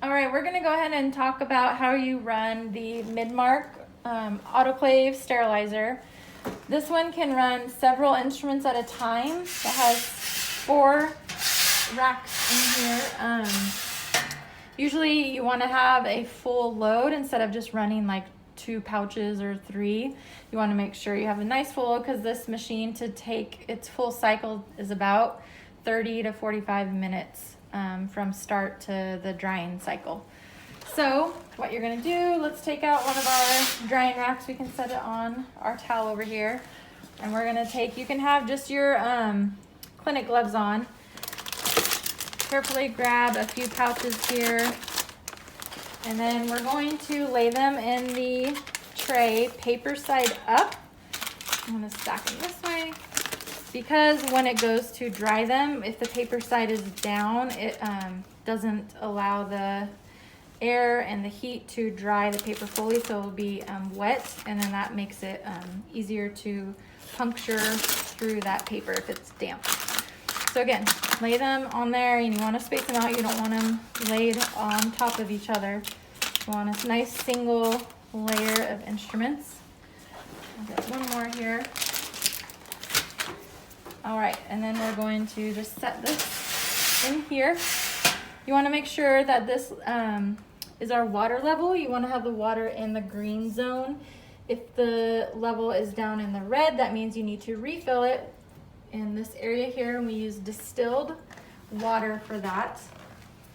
All right, we're gonna go ahead and talk about how you run the Midmark autoclave sterilizer. This one can run several instruments at a time. It has 4 racks in here. Usually you wanna have a full load instead of just running like 2 pouches or 3. You wanna make sure you have a nice full load because this machine, to take its full cycle, is about 30 to 45 minutes from start to the drying cycle. So what you're gonna do, let's take out one of our drying racks. We can set it on our towel over here. And we're gonna take, you can have just your clinic gloves on. Carefully grab a few pouches here. And then we're going to lay them in the tray, paper side up. I'm gonna stack them this way, because when it goes to dry them, if the paper side is down, it doesn't allow the air and the heat to dry the paper fully, so it'll be wet, and then that makes it easier to puncture through that paper if it's damp. So again, lay them on there, and you want to space them out. You don't want them laid on top of each other. You want a nice single layer of instruments. I'll get one more here. All right, and then we're going to just set this in here. You want to make sure that this is our water level. You want to have the water in the green zone. If the level is down in the red, that means you need to refill it in this area here, and we use distilled water for that.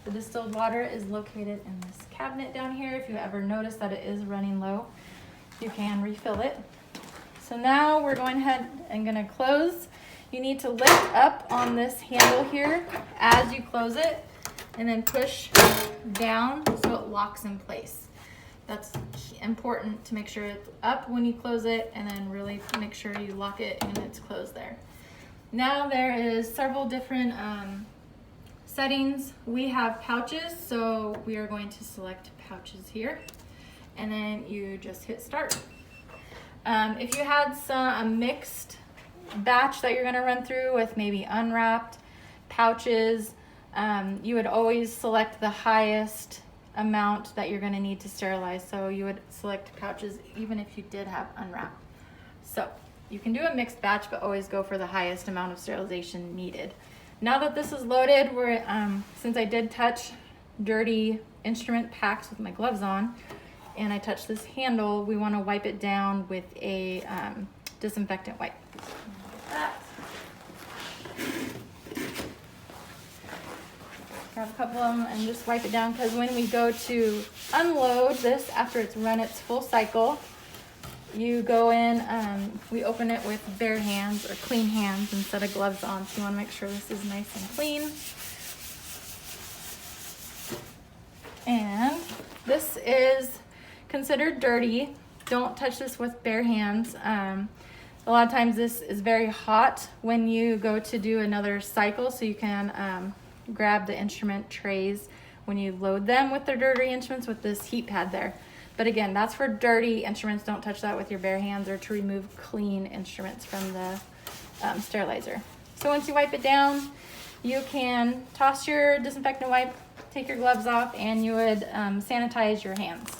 The distilled water is located in this cabinet down here. If you ever notice that it is running low, you can refill it. So now we're going ahead and gonna close. You need to lift up on this handle here as you close it, and then push down so it locks in place. That's important to make sure it's up when you close it, and then really make sure you lock it and it's closed there. Now there is several different settings. We have pouches, so we are going to select pouches here, and then you just hit start. If you had a mixed batch that you're gonna run through with maybe unwrapped pouches, you would always select the highest amount that you're gonna need to sterilize. So you would select pouches even if you did have unwrapped. So you can do a mixed batch, but always go for the highest amount of sterilization needed. Now that this is loaded, since I did touch dirty instrument packs with my gloves on, and I touched this handle, we wanna wipe it down with a disinfectant wipe. Grab a couple of them and just wipe it down, because when we go to unload this after it's run its full cycle, you go in, we open it with bare hands or clean hands instead of gloves on, so you want to make sure this is nice and clean. And this is considered dirty. Don't touch this with bare hands. A lot of times this is very hot when you go to do another cycle, so you can grab the instrument trays when you load them with the dirty instruments with this heat pad there. But again, that's for dirty instruments. Don't touch that with your bare hands, or to remove clean instruments from the sterilizer. So once you wipe it down, you can toss your disinfectant wipe, take your gloves off, and you would sanitize your hands.